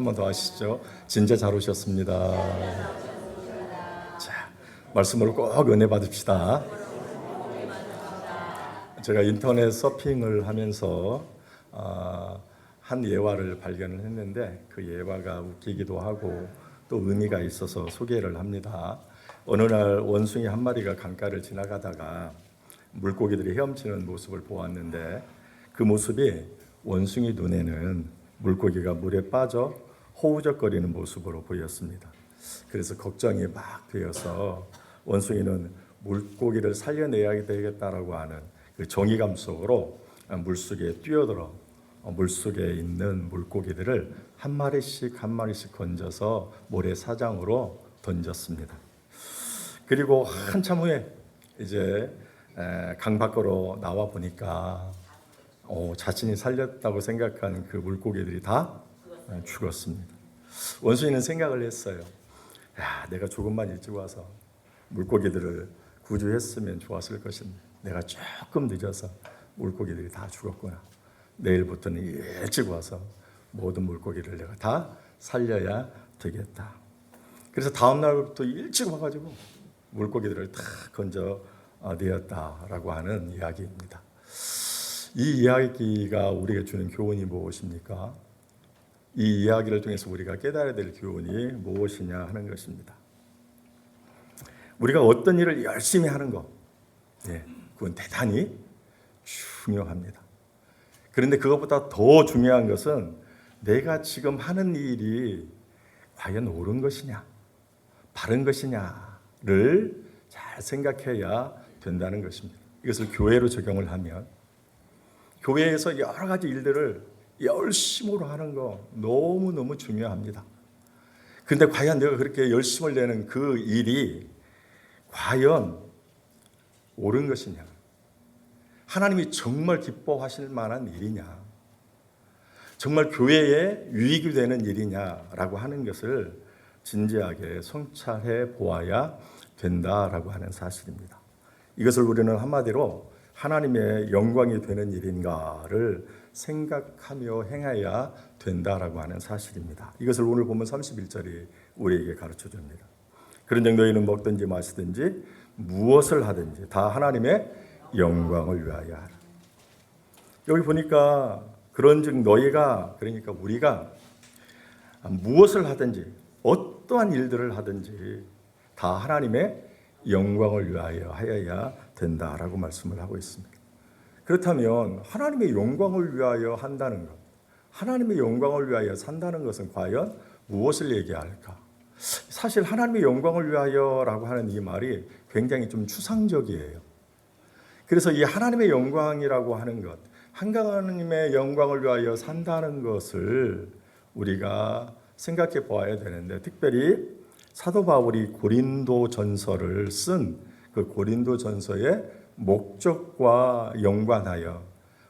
한 번 더 하시죠. 진짜 잘 오셨습니다. 자, 말씀으로 꼭 은혜 받읍시다. 제가 인터넷 서핑을 하면서 한 예화를 발견을 했는데 그 예화가 웃기기도 하고 또 의미가 있어서 소개를 합니다. 어느 날 원숭이 한 마리가 강가를 지나가다가 물고기들이 헤엄치는 모습을 보았는데 그 모습이 원숭이 눈에는 물고기가 물에 빠져 호우적거리는 모습으로 보였습니다. 그래서 걱정이 막 되어서 원숭이는 물고기를 살려내야 되겠다라고 하는 그 정의감 속으로 물속에 뛰어들어 물속에 있는 물고기들을 한 마리씩 건져서 모래사장으로 던졌습니다. 그리고 한참 후에 이제 강 밖으로 나와 보니까 자신이 살렸다고 생각한 그 물고기들이 다 죽었습니다. 원숭이는 생각을 했어요. 야, 내가 조금만 일찍 와서 물고기들을 구조했으면 좋았을 것인데 내가 조금 늦어서 물고기들이 다 죽었구나. 내일부터는 일찍 와서 모든 물고기를 내가 다 살려야 되겠다. 그래서 다음 날부터 일찍 와가지고 물고기들을 다 건져내었다라고 하는 이야기입니다. 이 이야기가 우리에게 주는 교훈이 무엇입니까? 이 이야기를 통해서 우리가 깨달아야 될 교훈이 무엇이냐 하는 것입니다. 우리가 어떤 일을 열심히 하는 것, 그건 대단히 중요합니다. 그런데 그것보다 더 중요한 것은 내가 지금 하는 일이 과연 옳은 것이냐, 바른 것이냐를 잘 생각해야 된다는 것입니다. 이것을 교회로 적용을 하면 교회에서 여러 가지 일들을 열심으로 하는 거 너무너무 중요합니다. 그런데 과연 내가 그렇게 열심을 내는 그 일이 과연 옳은 것이냐, 하나님이 정말 기뻐하실 만한 일이냐, 정말 교회에 유익이 되는 일이냐라고 하는 것을 진지하게 성찰해 보아야 된다라고 하는 사실입니다. 이것을 우리는 한마디로 하나님의 영광이 되는 일인가를 생각하며 행해야 된다라고 하는 사실입니다. 이것을 오늘 보면 31절이 우리에게 가르쳐 줍니다. 그런즉 너희는 먹든지 마시든지 무엇을 하든지 다 하나님의 영광을 위하여 하라. 여기 보니까 그런즉 너희가, 그러니까 우리가 무엇을 하든지 어떠한 일들을 하든지 다 하나님의 영광을 위하여 하여야 된다라고 말씀을 하고 있습니다. 그렇다면 하나님의 영광을 위하여 한다는 것, 하나님의 영광을 위하여 산다는 것은 과연 무엇을 얘기할까? 사실 하나님의 영광을 위하여라고 하는 이 말이 굉장히 좀 추상적이에요. 그래서 이 하나님의 영광이라고 하는 것, 하나님의 영광을 위하여 산다는 것을 우리가 생각해 보아야 되는데, 특별히 사도 바울이 고린도전서를 쓴 그 고린도전서의 목적과 연관하여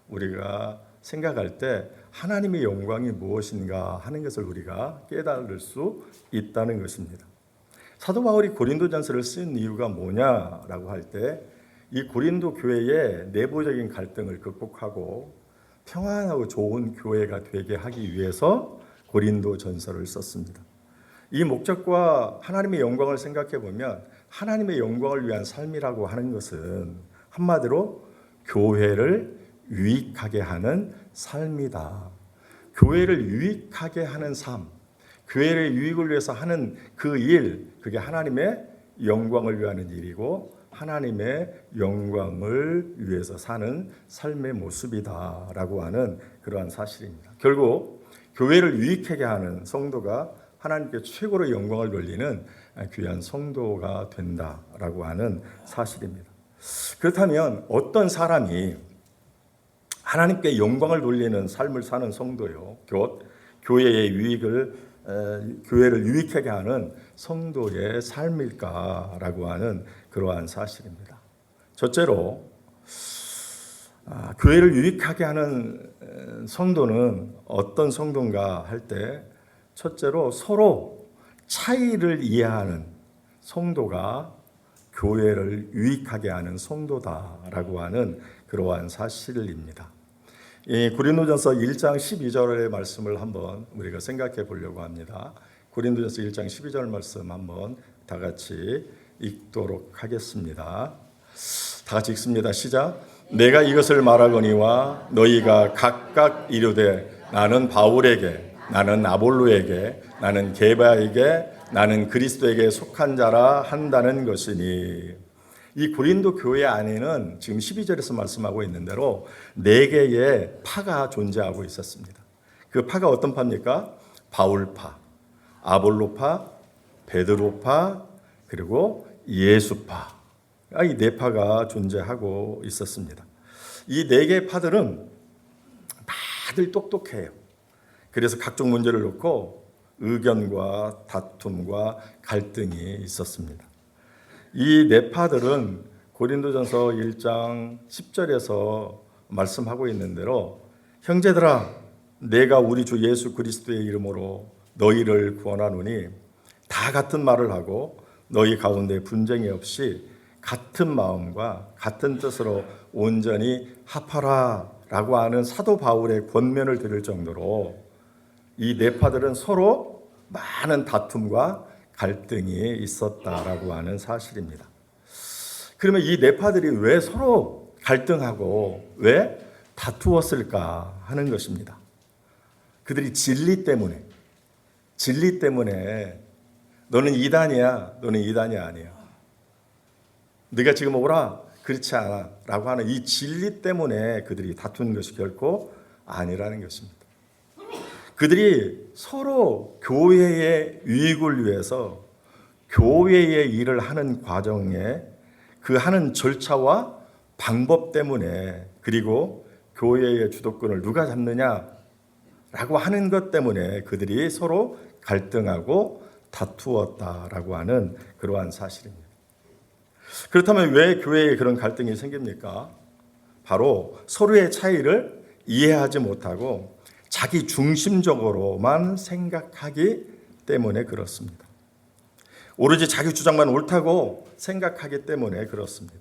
우리가 생각할 때 하나님의 영광이 무엇인가 하는 것을 우리가 깨달을 수 있다는 것입니다. 사도 바울이 고린도전서를 쓴 이유가 뭐냐라고 할 때 이 고린도 교회의 내부적인 갈등을 극복하고 평안하고 좋은 교회가 되게 하기 위해서 고린도전서를 썼습니다. 이 목적과 하나님의 영광을 생각해 보면 하나님의 영광을 위한 삶이라고 하는 것은 한마디로 교회를 유익하게 하는 삶이다. 교회를 유익하게 하는 삶, 교회의 유익을 위해서 하는 그 일, 그게 하나님의 영광을 위하는 일이고 하나님의 영광을 위해서 사는 삶의 모습이다라고 하는 그러한 사실입니다. 결국 교회를 유익하게 하는 성도가 하나님께 최고로 영광을 돌리는 귀한 성도가 된다라고 하는 사실입니다. 그렇다면 어떤 사람이 하나님께 영광을 돌리는 삶을 사는 성도요, 곧 교회의 교회를 유익하게 하는 성도의 삶일까라고 하는 그러한 사실입니다. 첫째로 교회를 유익하게 하는 성도는 어떤 성도인가 할 때 첫째로 서로 차이를 이해하는 성도가 교회를 유익하게 하는 성도다라고 하는 그러한 사실입니다. 이 고린도전서 1장 12절의 말씀을 한번 우리가 생각해 보려고 합니다. 고린도전서 1장 12절 말씀 한번 다 같이 읽도록 하겠습니다. 다 같이 읽습니다. 시작. 내가 이것을 말하거니와 너희가 각각 이르되 나는 바울에게, 나는 아볼로에게, 나는 게바에게, 나는 그리스도에게 속한 자라 한다는 것이니. 이 고린도 교회 안에는 지금 12절에서 말씀하고 있는 대로 4개의 파가 존재하고 있었습니다. 그 파가 어떤 파입니까? 바울파, 아볼로파, 베드로파, 그리고 예수파. 이 4파가 존재하고 있었습니다. 이 4개의 파들은 다들 똑똑해요. 그래서 각종 문제를 놓고 의견과 다툼과 갈등이 있었습니다. 이 4파들은 고린도전서 1장 10절에서 말씀하고 있는 대로 형제들아 내가 우리 주 예수 그리스도의 이름으로 너희를 구원하노니 다 같은 말을 하고 너희 가운데 분쟁이 없이 같은 마음과 같은 뜻으로 온전히 합하라 라고 하는 사도 바울의 권면을 들을 정도로 이 4파들은 서로 많은 다툼과 갈등이 있었다라고 하는 사실입니다. 그러면 이 4파들이 왜 서로 갈등하고 왜 다투었을까 하는 것입니다. 그들이 진리 때문에 너는 이단이야, 너는 이단이 아니야. 네가 지금 오라, 그렇지 않아 라고 하는 이 진리 때문에 그들이 다투는 것이 결코 아니라는 것입니다. 그들이 서로 교회의 유익을 위해서 교회의 일을 하는 과정에 그 하는 절차와 방법 때문에 그리고 교회의 주도권을 누가 잡느냐라고 하는 것 때문에 그들이 서로 갈등하고 다투었다라고 하는 그러한 사실입니다. 그렇다면 왜 교회에 그런 갈등이 생깁니까? 바로 서로의 차이를 이해하지 못하고 자기 중심적으로만 생각하기 때문에 그렇습니다. 오로지 자기 주장만 옳다고 생각하기 때문에 그렇습니다.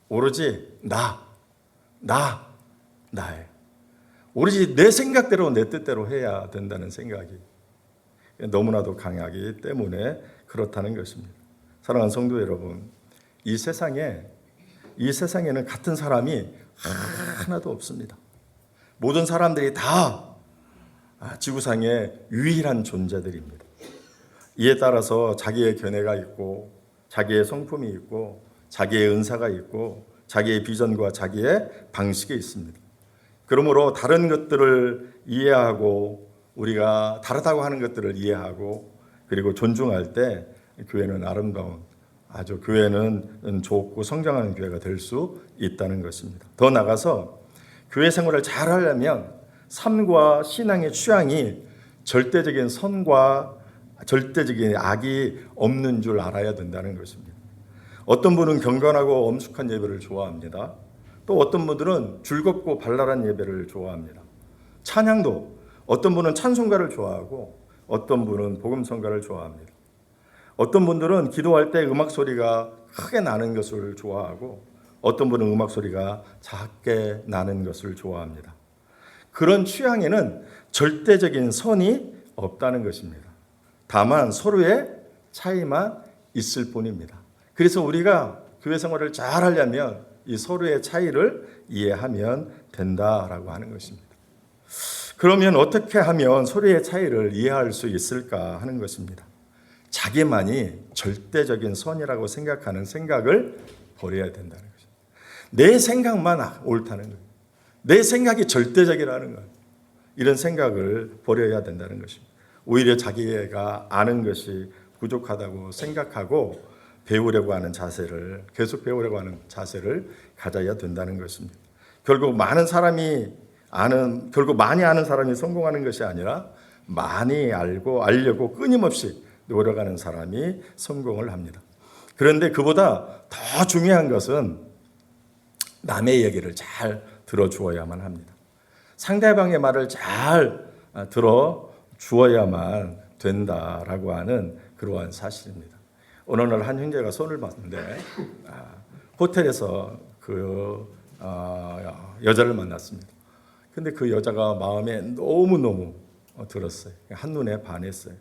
오로지 나예요. 오로지 내 생각대로 내 뜻대로 해야 된다는 생각이 너무나도 강하기 때문에 그렇다는 것입니다. 사랑하는 성도 여러분, 이 세상에는 같은 사람이 하나도 없습니다. 모든 사람들이 다 지구상의 유일한 존재들입니다. 이에 따라서 자기의 견해가 있고 자기의 성품이 있고 자기의 은사가 있고 자기의 비전과 자기의 방식이 있습니다. 그러므로 다른 것들을 이해하고 우리가 다르다고 하는 것들을 이해하고 그리고 존중할 때 교회는 아름다운 교회는 좋고 성장하는 교회가 될 수 있다는 것입니다. 더 나아가서 교회 생활을 잘 하려면 삶과 신앙의 취향이 절대적인 선과 절대적인 악이 없는 줄 알아야 된다는 것입니다. 어떤 분은 경건하고 엄숙한 예배를 좋아합니다. 또 어떤 분들은 즐겁고 발랄한 예배를 좋아합니다. 찬양도 어떤 분은 찬송가를 좋아하고 어떤 분은 복음성가를 좋아합니다. 어떤 분들은 기도할 때 음악 소리가 크게 나는 것을 좋아하고 어떤 분은 음악 소리가 작게 나는 것을 좋아합니다. 그런 취향에는 절대적인 선이 없다는 것입니다. 다만 서로의 차이만 있을 뿐입니다. 그래서 우리가 교회 생활을 잘 하려면 이 서로의 차이를 이해하면 된다라고 하는 것입니다. 그러면 어떻게 하면 서로의 차이를 이해할 수 있을까 하는 것입니다. 자기만이 절대적인 선이라고 생각하는 생각을 버려야 된다는 것입니다. 내 생각만 옳다는 거예요. 내 생각이 절대적이라는 거예요. 이런 생각을 버려야 된다는 것입니다. 오히려 자기가 아는 것이 부족하다고 생각하고 배우려고 하는 자세를 계속 배우려고 하는 자세를 가져야 된다는 것입니다. 결국 많이 아는 사람이 성공하는 것이 아니라 많이 알려고 끊임없이 노력하는 사람이 성공을 합니다. 그런데 그보다 더 중요한 것은 남의 얘기를 잘 들어주어야만 합니다. 상대방의 말을 잘 들어주어야만 된다라고 하는 그러한 사실입니다. 어느 날 한 형제가 손을 봤는데 호텔에서 그 여자를 만났습니다. 근데 그 여자가 마음에 너무너무 들었어요. 한눈에 반했어요.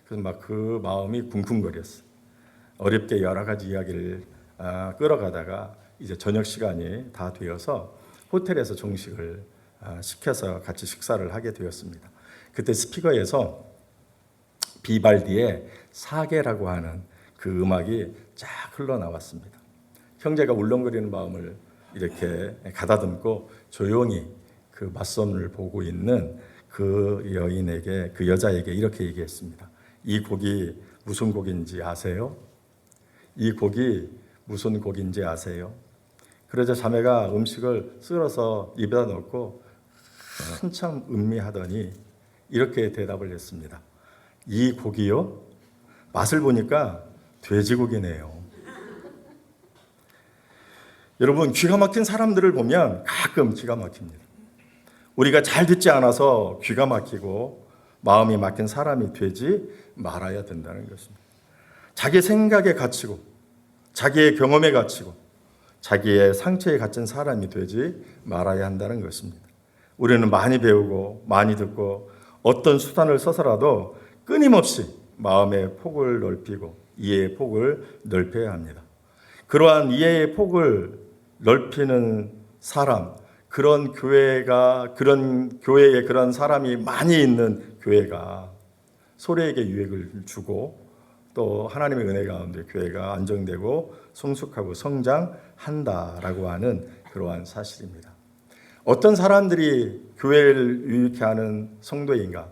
그래서 막 그 마음이 쿵쿵거렸어요. 어렵게 여러 가지 이야기를 끌어가다가 이제 저녁 시간이 다 되어서 호텔에서 정식을 시켜서 같이 식사를 하게 되었습니다. 그때 스피커에서 비발디의 사계라고 하는 그 음악이 쫙 흘러나왔습니다. 형제가 울렁거리는 마음을 이렇게 가다듬고 조용히 그 맞선을 보고 있는 그 여인에게, 그 여자에게 이렇게 얘기했습니다. 이 곡이 무슨 곡인지 아세요? 이 곡이 무슨 곡인지 아세요? 그러자 자매가 음식을 쓸어서 입에다 넣고 한참 음미하더니 이렇게 대답을 했습니다. 이 곡이요? 맛을 보니까 돼지고기네요. 여러분, 귀가 막힌 사람들을 보면 가끔 기가 막힙니다. 우리가 잘 듣지 않아서 귀가 막히고 마음이 막힌 사람이 되지 말아야 된다는 것입니다. 자기 생각에 갇히고 자기의 경험에 갇히고 자기의 상처에 갇힌 사람이 되지 말아야 한다는 것입니다. 우리는 많이 배우고 많이 듣고 어떤 수단을 써서라도 끊임없이 마음의 폭을 넓히고 이해의 폭을 넓혀야 합니다. 그러한 이해의 폭을 넓히는 사람, 그런 교회가, 그런 교회에 그런 사람이 많이 있는 교회가 소리에게 유익을 주고 또 하나님의 은혜 가운데 교회가 안정되고 성숙하고 성장한다라고 하는 그러한 사실입니다. 어떤 사람들이 교회를 유익해 하는 성도인가?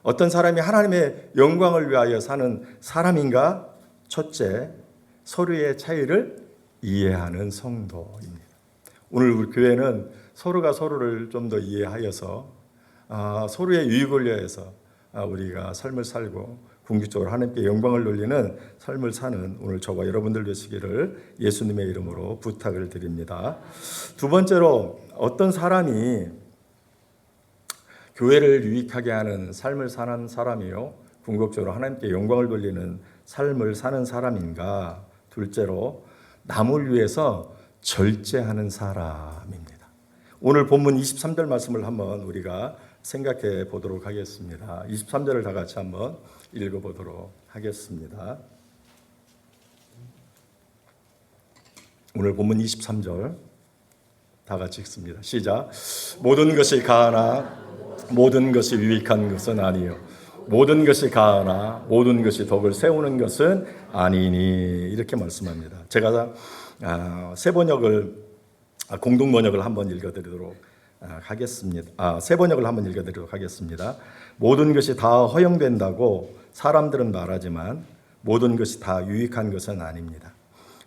어떤 사람이 하나님의 영광을 위하여 사는 사람인가? 첫째, 서로의 차이를 이해하는 성도입니다. 오늘 우리 교회는 서로가 서로를 좀 더 이해하여서 서로의 유익을 위해서 우리가 삶을 살고 궁극적으로 하나님께 영광을 돌리는 삶을 사는 오늘 저와 여러분들 되시기를 예수님의 이름으로 부탁을 드립니다. 두 번째로 어떤 사람이 교회를 유익하게 하는 삶을 사는 사람이요 궁극적으로 하나님께 영광을 돌리는 삶을 사는 사람인가? 둘째로 남을 위해서 절제하는 사람입니다. 오늘 본문 23절 말씀을 한번 우리가 생각해 보도록 하겠습니다. 23절을 다 같이 한번 읽어보도록 하겠습니다. 오늘 본문 23절 다 같이 읽습니다. 시작. 모든 것이 가하나 모든 것이 유익한 것은 아니요 모든 것이 가하나 모든 것이 덕을 세우는 것은 아니니 이렇게 말씀합니다. 제가 세 번역을 공동 번역을 한번 읽어드리도록 하겠습니다. 세 번역을 한번 읽어드리도록 하겠습니다. 모든 것이 다 허용된다고 사람들은 말하지만 모든 것이 다 유익한 것은 아닙니다.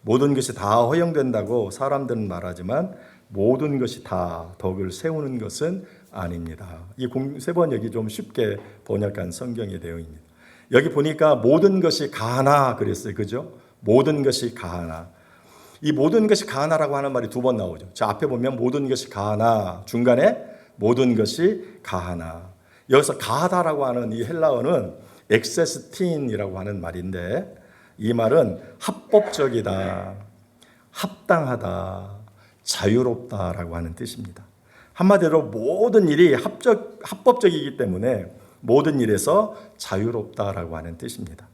모든 것이 다 허용된다고 사람들은 말하지만 모든 것이 다 덕을 세우는 것은 아닙니다. 이 세 번역이 좀 쉽게 번역한 성경의 내용입니다. 여기 보니까 모든 것이 가하나 그랬어요. 그죠? 모든 것이 가하나. 이 모든 것이 가하나라고 하는 말이 두 번 나오죠. 자, 앞에 보면 모든 것이 가하나, 중간에 모든 것이 가하나. 여기서 가하다라고 하는 이 헬라어는 엑세스틴이라고 하는 말인데 이 말은 합법적이다, 합당하다, 자유롭다라고 하는 뜻입니다. 한마디로 모든 일이 합법적이기 때문에 모든 일에서 자유롭다라고 하는 뜻입니다.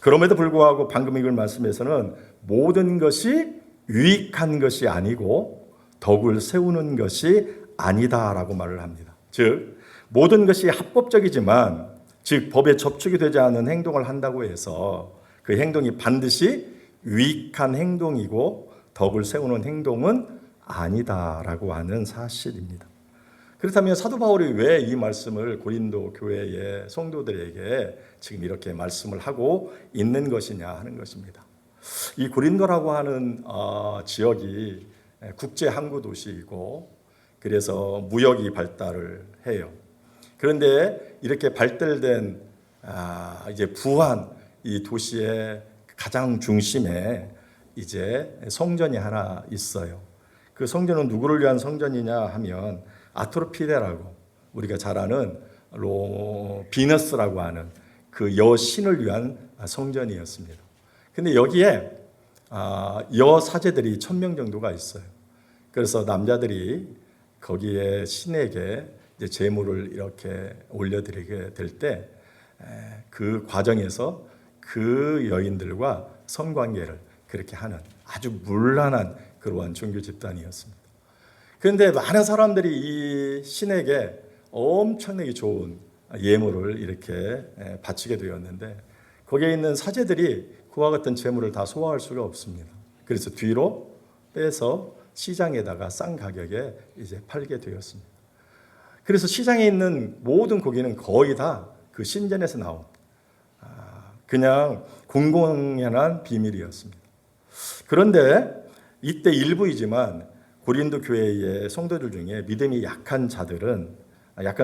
그럼에도 불구하고 방금 읽은 말씀에서는 모든 것이 유익한 것이 아니고 덕을 세우는 것이 아니다라고 말을 합니다. 즉 모든 것이 합법적이지만 즉 법에 접촉이 되지 않은 행동을 한다고 해서 그 행동이 반드시 유익한 행동이고 덕을 세우는 행동은 아니다라고 하는 사실입니다. 그렇다면 사도 바울이 왜 이 말씀을 고린도 교회의 성도들에게 지금 이렇게 말씀을 하고 있는 것이냐 하는 것입니다. 이 고린도라고 하는 지역이 국제 항구 도시이고 그래서 무역이 발달을 해요. 그런데 이렇게 발달된 이제 부한 이 도시의 가장 중심에 이제 성전이 하나 있어요. 그 성전은 누구를 위한 성전이냐 하면 아트로피데라고 우리가 잘 아는 비너스라고 하는 그 여신을 위한 성전이었습니다. 근데 여기에 여사제들이 1000명 정도가 있어요. 그래서 남자들이 거기에 신에게 이제 제물을 이렇게 올려드리게 될 때 그 과정에서 그 여인들과 성관계를 그렇게 하는 아주 문란한 그러한 종교 집단이었습니다. 그런데 많은 사람들이 이 신에게 엄청나게 좋은 예물을 이렇게 바치게 되었는데 거기에 있는 사제들이 그와 같은 재물을 다 소화할 수가 없습니다. 그래서 뒤로 빼서 시장에다가 싼 가격에 이제 팔게 되었습니다. 그래서 시장에 있는 모든 고기는 거의 다 그 신전에서 나온 그냥 공공연한 비밀이었습니다. 그런데 이때 일부이지만 고린도 교회의 성도들 중에 믿음이 약한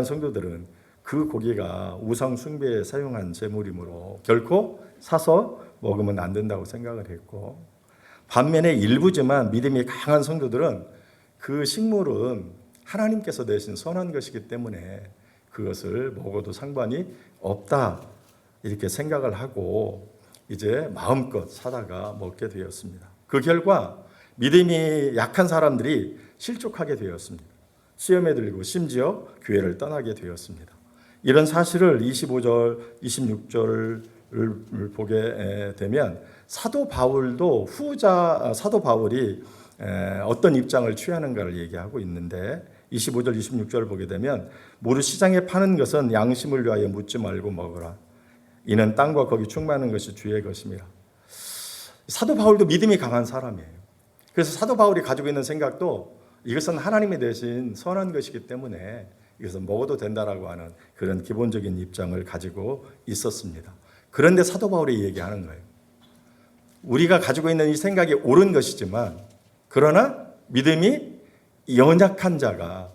성도들은 그 고기가 우상 숭배에 사용한 제물이므로 결코 사서 먹으면 안 된다고 생각을 했고, 반면에 일부지만 믿음이 강한 성도들은 그 식물은 하나님께서 내신 선한 것이기 때문에 그것을 먹어도 상관이 없다 이렇게 생각을 하고 이제 마음껏 사다가 먹게 되었습니다. 그 결과 믿음이 약한 사람들이 실족하게 되었습니다. 시험에 들리고 심지어 교회를 떠나게 되었습니다. 이런 사실을 25절, 26절을 보게 되면 사도 바울이 어떤 입장을 취하는가를 얘기하고 있는데 25절, 26절을 보게 되면 무릇 시장에 파는 것은 양심을 위하여 묻지 말고 먹으라. 이는 땅과 거기 충만한 것이 주의 것임이라. 사도 바울도 믿음이 강한 사람이에요. 그래서 사도 바울이 가지고 있는 생각도 이것은 하나님이 대신 선한 것이기 때문에 이것은 먹어도 된다라고 하는 그런 기본적인 입장을 가지고 있었습니다. 그런데 사도 바울이 얘기하는 거예요. 우리가 가지고 있는 이 생각이 옳은 것이지만 그러나 믿음이 연약한 자가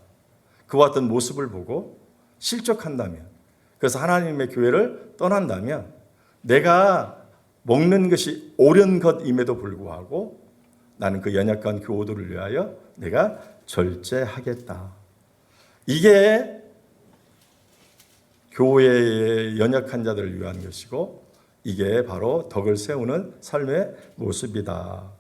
그와 같은 모습을 보고 실족한다면, 그래서 하나님의 교회를 떠난다면 내가 먹는 것이 옳은 것임에도 불구하고 나는 그 연약한 교우들을 위하여 내가 절제하겠다. 이게 교회의 연약한 자들을 위한 것이고 이게 바로 덕을 세우는 삶의 모습이다.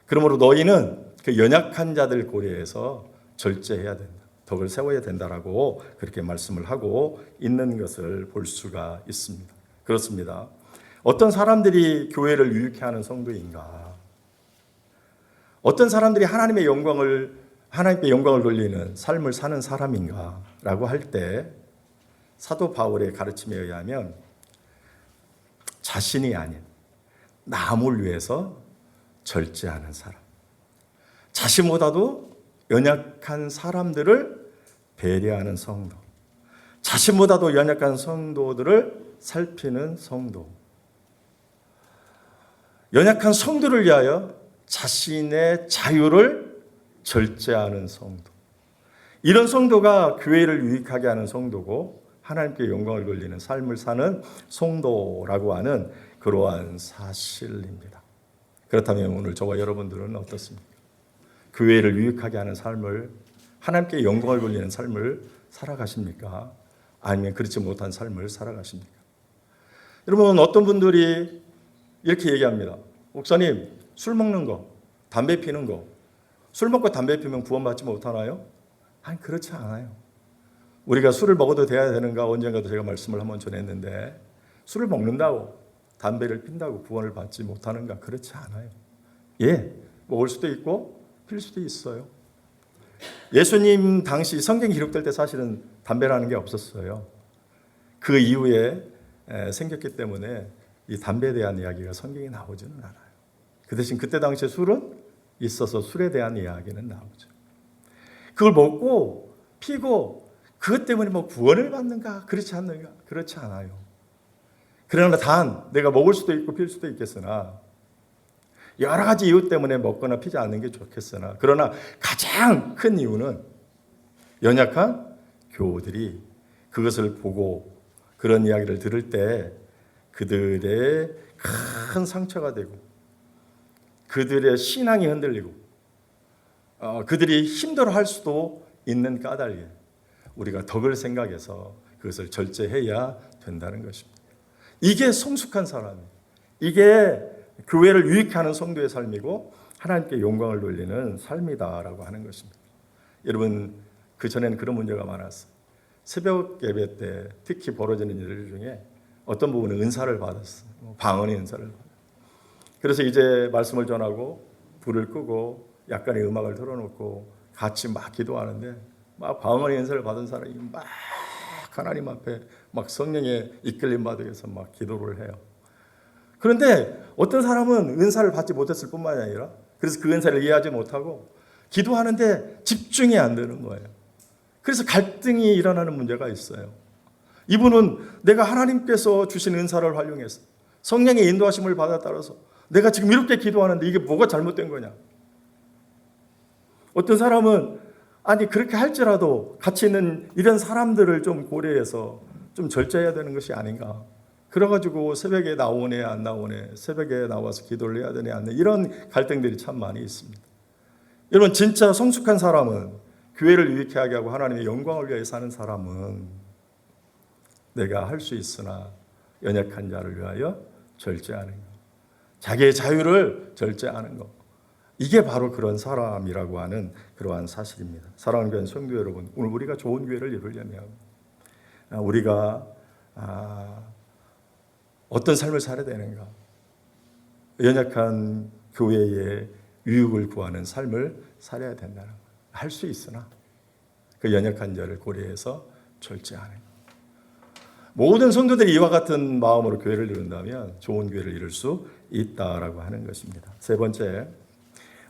그러므로 너희는 그 연약한 자들 고려해서 절제해야 된다. 덕을 세워야 된다라고 그렇게 말씀을 하고 있는 것을 볼 수가 있습니다. 그렇습니다. 어떤 사람들이 교회를 유익해 하는 성도인가? 어떤 사람들이 하나님께 영광을 돌리는 삶을 사는 사람인가라고 할 때 사도 바울의 가르침에 의하면 자신이 아닌 남을 위해서 절제하는 사람, 자신보다도 연약한 사람들을 배려하는 성도, 자신보다도 연약한 성도들을 살피는 성도, 연약한 성도를 위하여 자신의 자유를 절제하는 성도, 이런 성도가 교회를 유익하게 하는 성도고 하나님께 영광을 돌리는 삶을 사는 성도라고 하는 그러한 사실입니다. 그렇다면 오늘 저와 여러분들은 어떻습니까? 교회를 유익하게 하는 삶을, 하나님께 영광을 돌리는 삶을 살아가십니까? 아니면 그렇지 못한 삶을 살아가십니까? 여러분, 어떤 분들이 이렇게 얘기합니다. 목사님, 술 먹는 거, 담배 피는 거, 술 먹고 담배 피면 구원받지 못하나요? 아니, 그렇지 않아요. 우리가 술을 먹어도 돼야 되는가 언젠가도 제가 말씀을 한번 전했는데 술을 먹는다고 담배를 핀다고 구원을 받지 못하는가? 그렇지 않아요. 예, 먹을 수도 있고 필 수도 있어요. 예수님 당시 성경 기록될 때 사실은 담배라는 게 없었어요. 그 이후에 생겼기 때문에 이 담배에 대한 이야기가 성경에 나오지는 않아요. 그 대신 그때 당시에 술은 있어서 술에 대한 이야기는 나오죠. 그걸 먹고 피고 그것 때문에 뭐 구원을 받는가? 그렇지 않는가? 그렇지 않아요. 그러나 단 내가 먹을 수도 있고 필 수도 있겠으나 여러 가지 이유 때문에 먹거나 피지 않는 게 좋겠으나 그러나 가장 큰 이유는 연약한 교우들이 그것을 보고 그런 이야기를 들을 때 그들의 큰 상처가 되고 그들의 신앙이 흔들리고 그들이 힘들어할 수도 있는 까닭에 우리가 덕을 생각해서 그것을 절제해야 된다는 것입니다. 이게 성숙한 사람이에요. 이게 교회를 유익하게 하는 성도의 삶이고 하나님께 영광을 돌리는 삶이다라고 하는 것입니다. 여러분, 그 전에는 그런 문제가 많았어요. 새벽 예배 때 특히 벌어지는 일 중에 어떤 부분은 은사를 받았어요. 방언의 은사를 받았어요. 그래서 이제 말씀을 전하고 불을 끄고 약간의 음악을 틀어놓고 같이 막 기도하는데 막 방언의 은사를 받은 사람이 막 하나님 앞에 막 성령의 이끌림 받으면서 막 기도를 해요. 그런데 어떤 사람은 은사를 받지 못했을 뿐만이 아니라 그래서 그 은사를 이해하지 못하고 기도하는데 집중이 안 되는 거예요. 그래서 갈등이 일어나는 문제가 있어요. 이분은 내가 하나님께서 주신 은사를 활용해서 성령의 인도하심을 받아 따라서 내가 지금 이렇게 기도하는데 이게 뭐가 잘못된 거냐. 어떤 사람은 아니 그렇게 할지라도 같이 있는 이런 사람들을 좀 고려해서 좀 절제해야 되는 것이 아닌가. 그래가지고 새벽에 나오네 안 나오네, 새벽에 나와서 기도를 해야 되네 안 돼, 이런 갈등들이 참 많이 있습니다. 여러분 진짜 성숙한 사람은 교회를 유익하게 하고 하나님의 영광을 위해 사는 사람은 내가 할 수 있으나 연약한 자를 위하여 절제하는 것, 자기의 자유를 절제하는 것, 이게 바로 그런 사람이라고 하는 그러한 사실입니다. 사랑하는 교회 성도 여러분, 오늘 우리가 좋은 교회를 이루려면 우리가 어떤 삶을 살아야 되는가? 연약한 교회의 유익을 구하는 삶을 살아야 된다는 것. 할 수 있으나 그 연약한 자를 고려해서 절제하는 것. 모든 성도들이 이와 같은 마음으로 교회를 이룬다면 좋은 교회를 이룰 수 있다라고 하는 것입니다. 세 번째,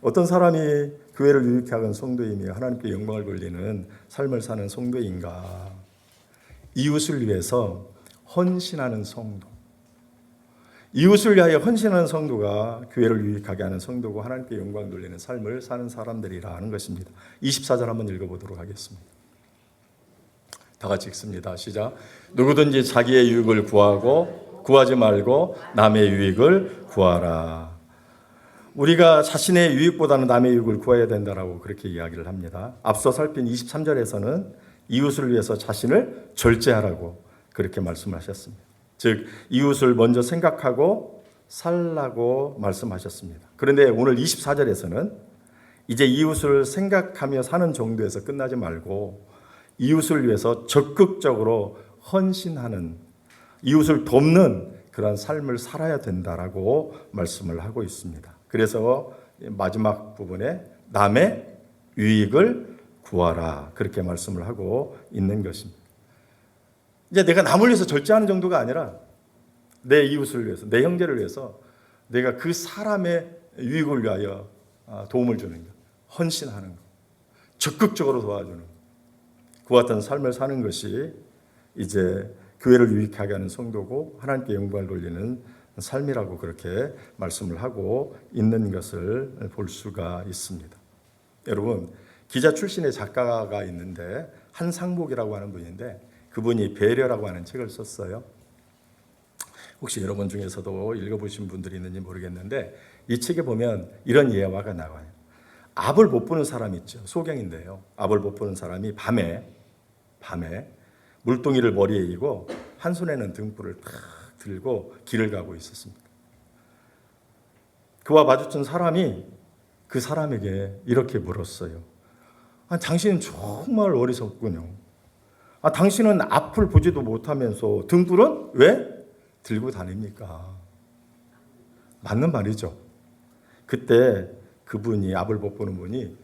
어떤 사람이 교회를 유익하게 하는 성도이며 하나님께 영광을 돌리는 삶을 사는 성도인가? 이웃을 위해서 헌신하는 성도. 이웃을 위하여 헌신하는 성도가 교회를 유익하게 하는 성도고 하나님께 영광 돌리는 삶을 사는 사람들이라 하는 것입니다. 24절 한번 읽어보도록 하겠습니다. 다 같이 읽습니다. 시작. 누구든지 자기의 유익을 구하지 말고 남의 유익을 구하라. 우리가 자신의 유익보다는 남의 유익을 구해야 된다라고 그렇게 이야기를 합니다. 앞서 살핀 23절에서는 이웃을 위해서 자신을 절제하라고 그렇게 말씀하셨습니다. 즉 이웃을 먼저 생각하고 살라고 말씀하셨습니다. 그런데 오늘 24절에서는 이제 이웃을 생각하며 사는 정도에서 끝나지 말고 이웃을 위해서 적극적으로 헌신하는, 이웃을 돕는 그런 삶을 살아야 된다라고 말씀을 하고 있습니다. 그래서 마지막 부분에 남의 유익을 구하라 그렇게 말씀을 하고 있는 것입니다. 이제 내가 남을 위해서 절제하는 정도가 아니라 내 이웃을 위해서, 내 형제를 위해서 내가 그 사람의 유익을 위하여 도움을 주는 것, 헌신하는 것, 적극적으로 도와주는 것, 그와 같은 삶을 사는 것이 이제 교회를 유익하게 하는 성도고 하나님께 영광을 돌리는 삶이라고 그렇게 말씀을 하고 있는 것을 볼 수가 있습니다. 여러분, 기자 출신의 작가가 있는데 한상복이라고 하는 분인데 그분이 배려라고 하는 책을 썼어요. 혹시 여러분 중에서도 읽어보신 분들이 있는지 모르겠는데 이 책에 보면 이런 예화가 나와요. 압을 못 보는 사람 있죠. 소경인데요. 압을 못 보는 사람이 밤에 물동이를 머리에 이고 한 손에는 등불을 탁 들고 길을 가고 있었습니다. 그와 마주친 사람이 그 사람에게 이렇게 물었어요. 당신은 정말 어리석군요. 당신은 앞을 보지도 못하면서 등불은 왜 들고 다닙니까? 맞는 말이죠. 그때 그분이, 앞을 못 보는 분이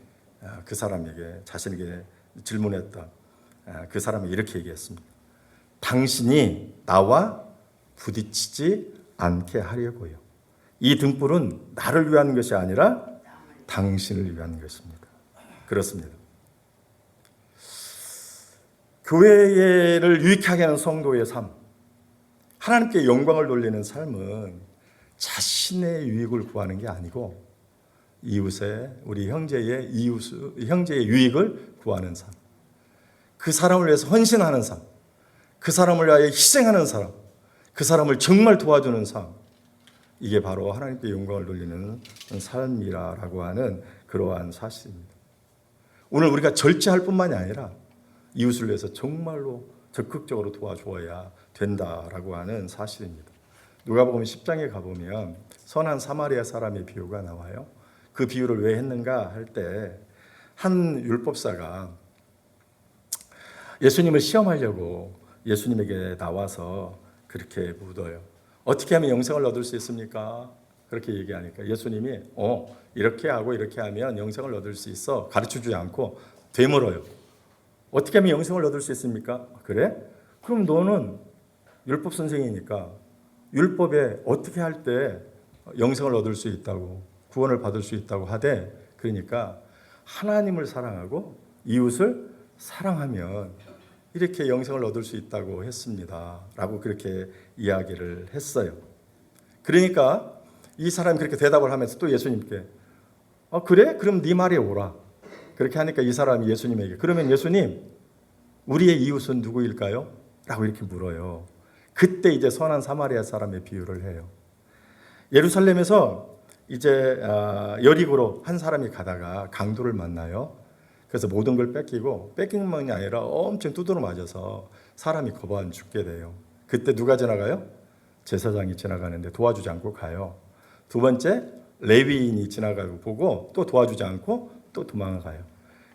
그 사람에게, 자신에게 질문했던 그 사람이 이렇게 얘기했습니다. 당신이 나와 부딪히지 않게 하려고요. 이 등불은 나를 위한 것이 아니라 당신을 위한 것입니다. 그렇습니다. 교회를 유익하게 하는 성도의 삶, 하나님께 영광을 돌리는 삶은 자신의 유익을 구하는 게 아니고 이웃의, 우리 형제의 유익을 구하는 삶, 그 사람을 위해서 헌신하는 삶, 그 사람을 위하여 희생하는 삶, 그 사람을 정말 도와주는 삶, 이게 바로 하나님께 영광을 돌리는 삶이라고 하는 그러한 사실입니다. 오늘 우리가 절제할 뿐만이 아니라 이웃을 위해서 정말로 적극적으로 도와줘야 된다라고 하는 사실입니다. 누가복음 10장에 가보면 선한 사마리아 사람의 비유가 나와요. 그 비유를 왜 했는가 할 때 한 율법사가 예수님을 시험하려고 예수님에게 나와서 그렇게 묻어요. 어떻게 하면 영생을 얻을 수 있습니까? 그렇게 얘기하니까 예수님이 이렇게 하고 이렇게 하면 영생을 얻을 수 있어. 가르쳐주지 않고 되물어요. 어떻게 하면 영생을 얻을 수 있습니까? 그래? 그럼 너는 율법 선생이니까 율법에 어떻게 할 때 영생을 얻을 수 있다고, 구원을 받을 수 있다고 하되, 그러니까 하나님을 사랑하고 이웃을 사랑하면 이렇게 영생을 얻을 수 있다고 했습니다. 라고 그렇게 이야기를 했어요. 그러니까 이 사람이 그렇게 대답을 하면서 또 예수님께 그래? 그럼 네 말이 옳아. 그렇게 하니까 이 사람이 예수님에게 그러면 예수님, 우리의 이웃은 누구일까요? 라고 이렇게 물어요. 그때 이제 선한 사마리아 사람의 비유를 해요. 예루살렘에서 이제 여리고로 한 사람이 가다가 강도를 만나요. 그래서 모든 걸 뺏긴 것만이 아니라 엄청 두드러 맞아서 사람이 거반 죽게 돼요. 그때 누가 지나가요? 제사장이 지나가는데 도와주지 않고 가요. 두 번째, 레위인이 지나가고 보고 또 도와주지 않고 또 도망가요.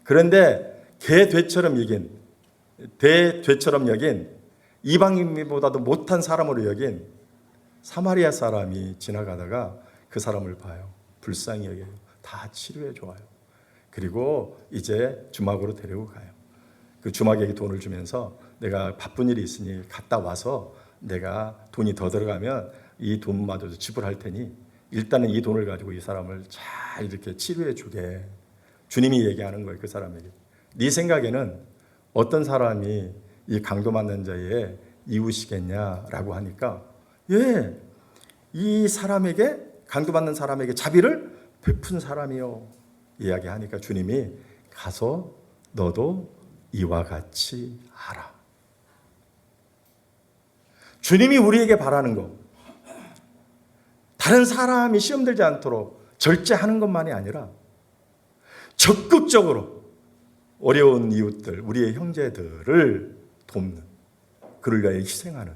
그런데 대죄처럼 여긴 이방인보다도 못한 사람으로 여긴 사마리아 사람이 지나가다가 그 사람을 봐요. 불쌍히 여겨요. 다 치료해 줘요. 그리고 이제 주막으로 데리고 가요. 그 주막에게 돈을 주면서 내가 바쁜 일이 있으니 갔다 와서 내가 돈이 더 들어가면 이 돈마저도 지불할 테니 일단은 이 돈을 가지고 이 사람을 잘 이렇게 치료해 주게. 주님이 얘기하는 거예요. 그 사람에게. 네 생각에는 어떤 사람이 이 강도 맞는 자의 이웃이겠냐라고 하니까 이 사람에게, 강도 받는 사람에게 자비를 베푼 사람이요. 이야기하니까 주님이 가서 너도 이와 같이 하라. 주님이 우리에게 바라는 거, 다른 사람이 시험 들지 않도록 절제하는 것만이 아니라 적극적으로 어려운 이웃들, 우리의 형제들을 돕는, 그를 위하여 희생하는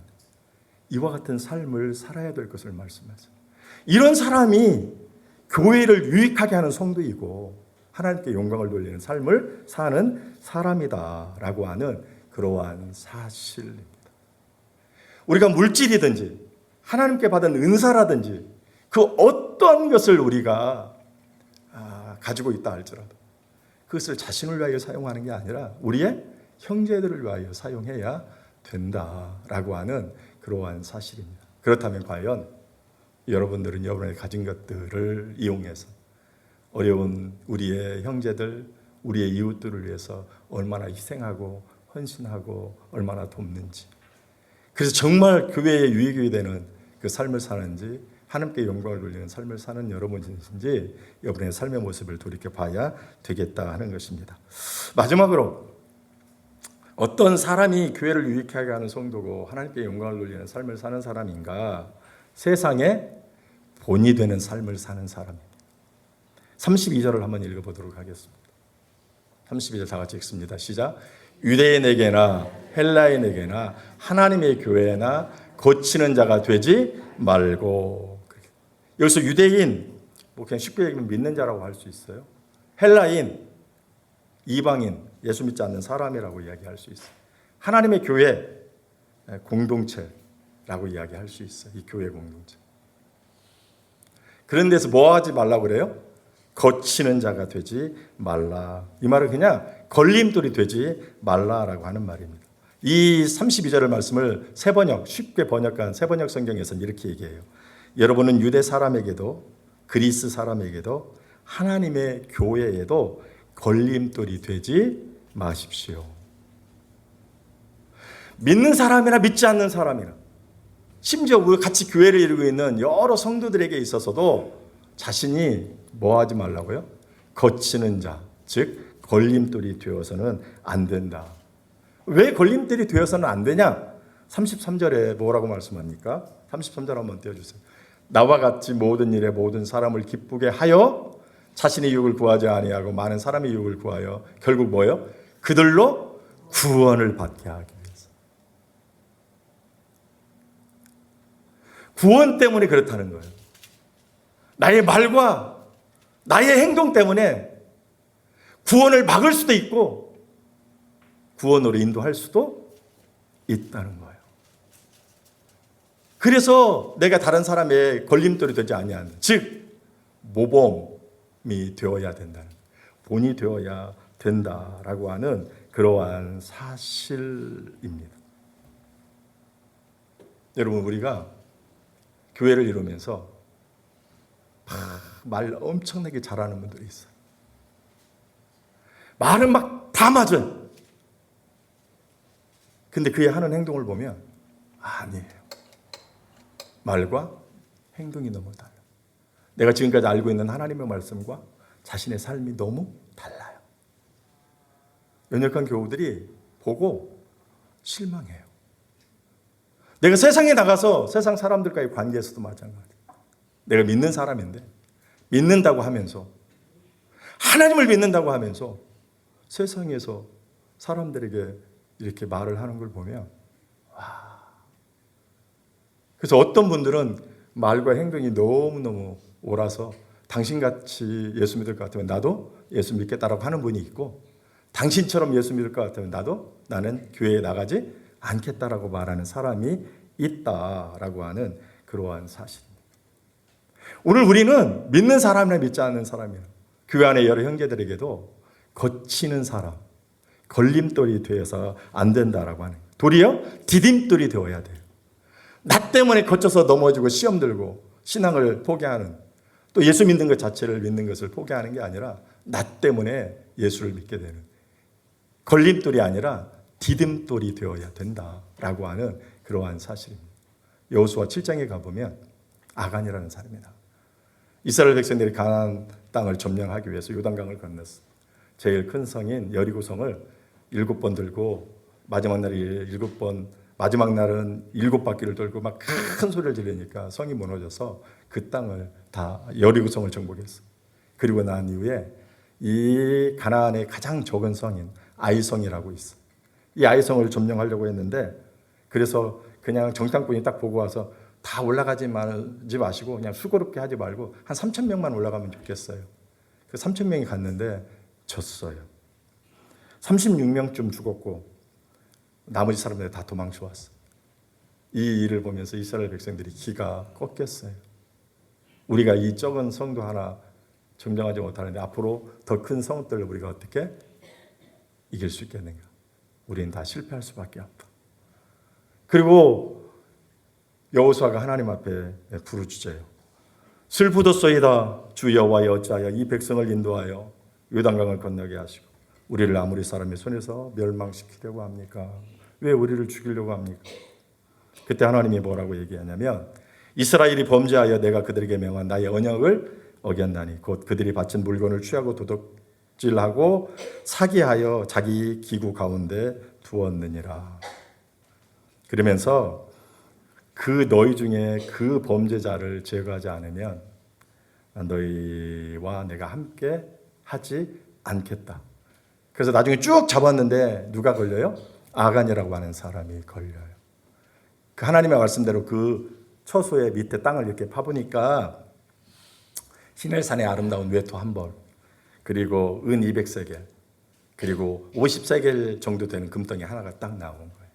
이와 같은 삶을 살아야 될 것을 말씀하세요. 이런 사람이 교회를 유익하게 하는 성도이고 하나님께 영광을 돌리는 삶을 사는 사람이다라고 하는 그러한 사실입니다. 우리가 물질이든지 하나님께 받은 은사라든지 그 어떠한 것을 우리가 가지고 있다 할지라도 그것을 자신을 위하여 사용하는 게 아니라 우리의 형제들을 위하여 사용해야 된다라고 하는 그러한 사실입니다. 그렇다면 과연 여러분들은 여러분의 가진 것들을 이용해서 어려운 우리의 형제들, 우리의 이웃들을 위해서 얼마나 희생하고 헌신하고 얼마나 돕는지, 그래서 정말 교회에 유익이 되는 그 삶을 사는지, 하나님께 영광을 돌리는 삶을 사는 여러분인지 여러분의 삶의 모습을 돌이켜봐야 되겠다 하는 것입니다. 마지막으로 어떤 사람이 교회를 유익하게 하는 성도고 하나님께 영광을 돌리는 삶을 사는 사람인가? 세상에 본이 되는 삶을 사는 사람입니다. 32절을 한번 읽어보도록 하겠습니다. 32절 다 같이 읽습니다. 시작. 유대인에게나 헬라인에게나 하나님의 교회나 고치는 자가 되지 말고. 여기서 유대인, 그냥 쉽게 얘기하면 믿는 자라고 할 수 있어요. 헬라인, 이방인, 예수 믿지 않는 사람이라고 이야기할 수 있어요. 하나님의 교회, 공동체라고 이야기할 수 있어요. 이 교회 공동체. 그런 데서 뭐 하지 말라고 그래요? 거치는 자가 되지 말라. 이 말은 그냥 걸림돌이 되지 말라라고 하는 말입니다. 이 32절의 말씀을 쉽게 번역한 세번역 성경에서는 이렇게 얘기해요. 여러분은 유대 사람에게도 그리스 사람에게도 하나님의 교회에도 걸림돌이 되지 마십시오. 믿는 사람이나 믿지 않는 사람이나 심지어 우리 같이 교회를 이루고 있는 여러 성도들에게 있어서도 자신이 뭐 하지 말라고요? 거치는 자, 즉 걸림돌이 되어서는 안 된다. 왜 걸림돌이 되어서는 안 되냐? 33절에 뭐라고 말씀합니까? 33절 한번 띄워주세요. 나와 같이 모든 일에 모든 사람을 기쁘게 하여 자신의 유익을 구하지 아니하고 많은 사람의 유익을 구하여 결국 뭐예요? 그들로 구원을 받게 하기 위해서. 구원 때문에 그렇다는 거예요. 나의 말과 나의 행동 때문에 구원을 막을 수도 있고 구원으로 인도할 수도 있다는 거예요. 그래서 내가 다른 사람의 걸림돌이 되지 아니하는, 즉 모범이 되어야 된다는, 본이 되어야 된다라고 하는 그러한 사실입니다. 여러분, 우리가 교회를 이루면서 말 엄청나게 잘하는 분들이 있어요. 말은 막 다 맞아요. 근데 그의 하는 행동을 보면 아니에요. 말과 행동이 너무 달라요. 내가 지금까지 알고 있는 하나님의 말씀과 자신의 삶이 너무 달라요. 연약한 교우들이 보고 실망해요. 내가 세상에 나가서 세상 사람들과의 관계에서도 마찬가지예요. 내가 믿는 사람인데 믿는다고 하면서, 하나님을 믿는다고 하면서 세상에서 사람들에게 이렇게 말을 하는 걸 보면, 와. 그래서 어떤 분들은 말과 행동이 너무너무 옳아서 당신같이 예수 믿을 것 같으면 나도 예수 믿겠다라고 하는 분이 있고, 당신처럼 예수 믿을 것 같으면 나는 교회에 나가지 않겠다라고 말하는 사람이 있다라고 하는 그러한 사실입니다. 오늘 우리는 믿는 사람이나 믿지 않는 사람이야, 교회 안에 여러 형제들에게도 거치는 사람, 걸림돌이 되어서 안 된다라고 하는, 도리어 디딤돌이 되어야 돼요. 나 때문에 거쳐서 넘어지고 시험 들고 신앙을 포기하는, 또 예수 믿는 것 자체를 믿는 것을 포기하는 게 아니라 나 때문에 예수를 믿게 되는 걸림돌이 아니라 디딤돌이 되어야 된다라고 하는 그러한 사실입니다. 여호수아 7장에 가보면 아간이라는 사람이다. 이스라엘 백성들이 가나안 땅을 점령하기 위해서 요단강을 건넜어. 제일 큰 성인 여리고성을 7번 들고 마지막 날이 7번, 마지막 날은 7바퀴를 돌고 막 큰 소리를 지르니까 성이 무너져서 그 땅을 다, 여리고성을 정복했어. 그리고 난 이후에 이 가나안의 가장 적은 성인 아이성이라고 있어. 이 아이성을 점령하려고 했는데, 그래서 그냥 정탐꾼이 딱 보고 와서 다 올라가지 마시고 그냥 수고롭게 하지 말고 한 3,000명만 올라가면 좋겠어요. 그 3,000명이 갔는데 졌어요. 36명쯤 죽었고 나머지 사람들 다 도망쳐 왔어. 이 일을 보면서 이스라엘 백성들이 기가 꺾였어요. 우리가 이 적은 성도 하나 점령하지 못하는데 앞으로 더 큰 성들을 우리가 어떻게 이길 수 있겠는가? 우리는 다 실패할 수밖에 없다. 그리고 여호수아가 하나님 앞에 부르짖어요. 슬프도소이다. 주 여호와여, 어찌하여 이 백성을 인도하여 요단강을 건너게 하시고 우리를 아모리 사람의 손에서 멸망시키려고 합니까? 왜 우리를 죽이려고 합니까? 그때 하나님이 뭐라고 얘기하냐면, 이스라엘이 범죄하여 내가 그들에게 명한 나의 언약을 어겼나니 곧 그들이 바친 물건을 취하고 도둑질하고 사기하여 자기 기구 가운데 두었느니라. 그러면서 그 너희 중에 그 범죄자를 제거하지 않으면 너희와 내가 함께 하지 않겠다. 그래서 나중에 쭉 잡았는데 누가 걸려요? 아간이라고 하는 사람이 걸려요. 그 하나님의 말씀대로 그 처소의 밑에 땅을 이렇게 파보니까 시내산의 아름다운 외토 한 벌, 그리고 은 200세겔, 그리고 50세겔 정도 되는 금덩이 하나가 딱 나온 거예요.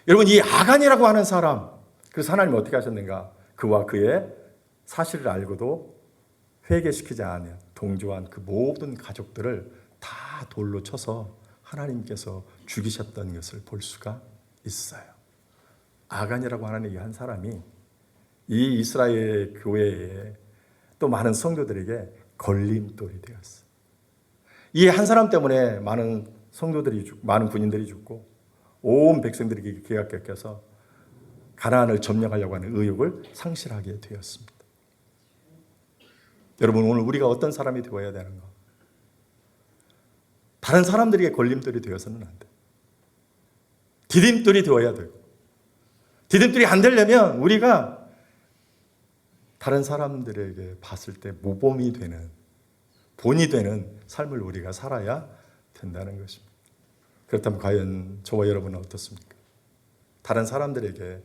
여러분, 이 아간이라고 하는 사람, 그래서 하나님이 어떻게 하셨는가? 그와 그의 사실을 알고도 회개시키지 않은 동조한 그 모든 가족들을 다 돌로 쳐서 하나님께서 죽이셨던 것을 볼 수가 있어요. 아간이라고 하는 이 한 사람이 이 이스라엘 교회에 또 많은 성도들에게 걸림돌이 되었어요. 이 한 사람 때문에 많은 성도들이 죽고 많은 군인들이 죽고 온 백성들이 기가 꺾여서 가나안을 점령하려고 하는 의욕을 상실하게 되었습니다. 여러분, 오늘 우리가 어떤 사람이 되어야 되는가? 다른 사람들에게 걸림돌이 되어서는 안 돼. 디딤돌이 되어야 되고, 디딤돌이 안 되려면 우리가 다른 사람들에게 봤을 때 모범이 되는, 본이 되는 삶을 우리가 살아야 된다는 것입니다. 그렇다면 과연 저와 여러분은 어떻습니까? 다른 사람들에게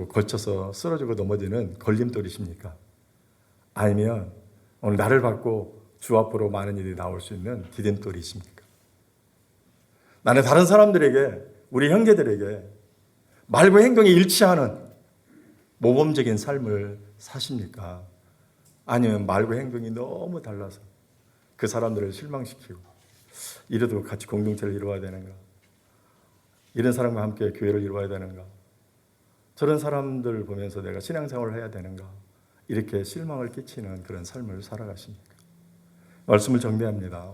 거쳐서 쓰러지고 넘어지는 걸림돌이십니까? 아니면 오늘 나를 받고 주 앞으로 많은 일이 나올 수 있는 디딤돌이십니까? 나는 다른 사람들에게, 우리 형제들에게 말과 행동이 일치하는 모범적인 삶을 사십니까? 아니면 말과 행동이 너무 달라서 그 사람들을 실망시키고 이래도 같이 공동체를 이루어야 되는가? 이런 사람과 함께 교회를 이루어야 되는가? 저런 사람들 보면서 내가 신앙생활을 해야 되는가? 이렇게 실망을 끼치는 그런 삶을 살아가십니까? 말씀을 정리합니다.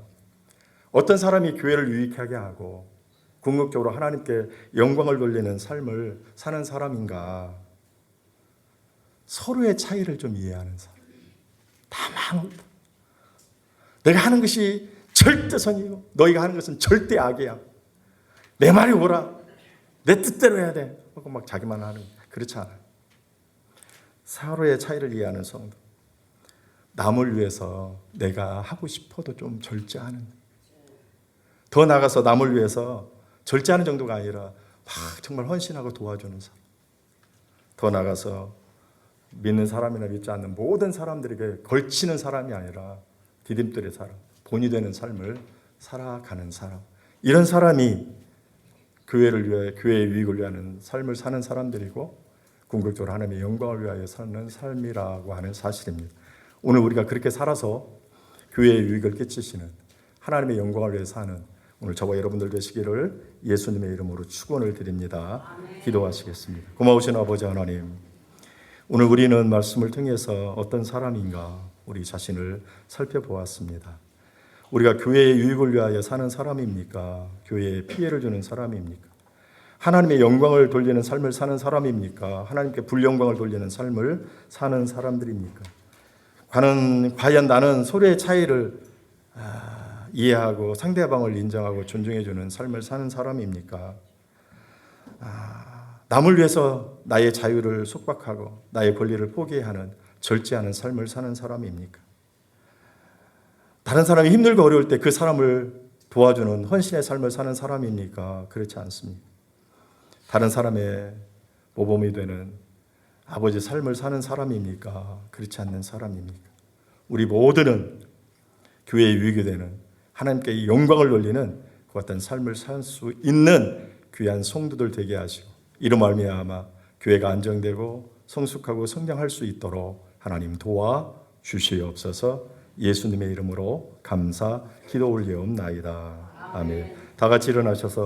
어떤 사람이 교회를 유익하게 하고 궁극적으로 하나님께 영광을 돌리는 삶을 사는 사람인가? 서로의 차이를 좀 이해하는 사람. 다만 내가 하는 것이 절대 선이고 너희가 하는 것은 절대 악이야. 내 말이 옳아. 내 뜻대로 해야 돼. 하고 막 자기만 하는. 그렇지 않아요. 서로의 차이를 이해하는 성도. 남을 위해서 내가 하고 싶어도 좀 절제하는. 더 나아가서 남을 위해서 절제하는 정도가 아니라 막 정말 헌신하고 도와주는 사람. 더 나아가서 믿는 사람이나 믿지 않는 모든 사람들에게 걸치는 사람이 아니라 디딤돌의 사람, 본이 되는 삶을 살아가는 사람. 이런 사람이 교회를 위해, 교회의 유익을 위하는 삶을 사는 사람들이고 궁극적으로 하나님의 영광을 위하여 사는 삶이라고 하는 사실입니다. 오늘 우리가 그렇게 살아서 교회의 유익을 끼치시는 하나님의 영광을 위해 사는 오늘 저와 여러분들 되시기를 예수님의 이름으로 축원을 드립니다. 기도하시겠습니다. 고마우신 아버지 하나님, 오늘 우리는 말씀을 통해서 어떤 사람인가 우리 자신을 살펴보았습니다. 우리가 교회의 유익을 위하여 사는 사람입니까? 교회에 피해를 주는 사람입니까? 하나님의 영광을 돌리는 삶을 사는 사람입니까? 하나님께 불영광을 돌리는 삶을 사는 사람들입니까? 과연 나는 서로의 차이를 이해하고 상대방을 인정하고 존중해주는 삶을 사는 사람입니까? 남을 위해서 나의 자유를 속박하고 나의 권리를 포기하는 절제하는 삶을 사는 사람입니까? 다른 사람이 힘들고 어려울 때 그 사람을 도와주는 헌신의 삶을 사는 사람입니까? 그렇지 않습니다. 다른 사람의 모범이 되는 아버지 삶을 사는 사람입니까? 그렇지 않는 사람입니까? 우리 모두는 교회의 유익이 되는 하나님께 영광을 돌리는 그 같은 삶을 살 수 있는 귀한 성도들 되게 하시고 이로 말미암아 교회가 안정되고 성숙하고 성장할 수 있도록 하나님 도와 주시옵소서. 예수님의 이름으로 감사 기도 올리옵나이다. 아멘. 다 같이 일어나셔서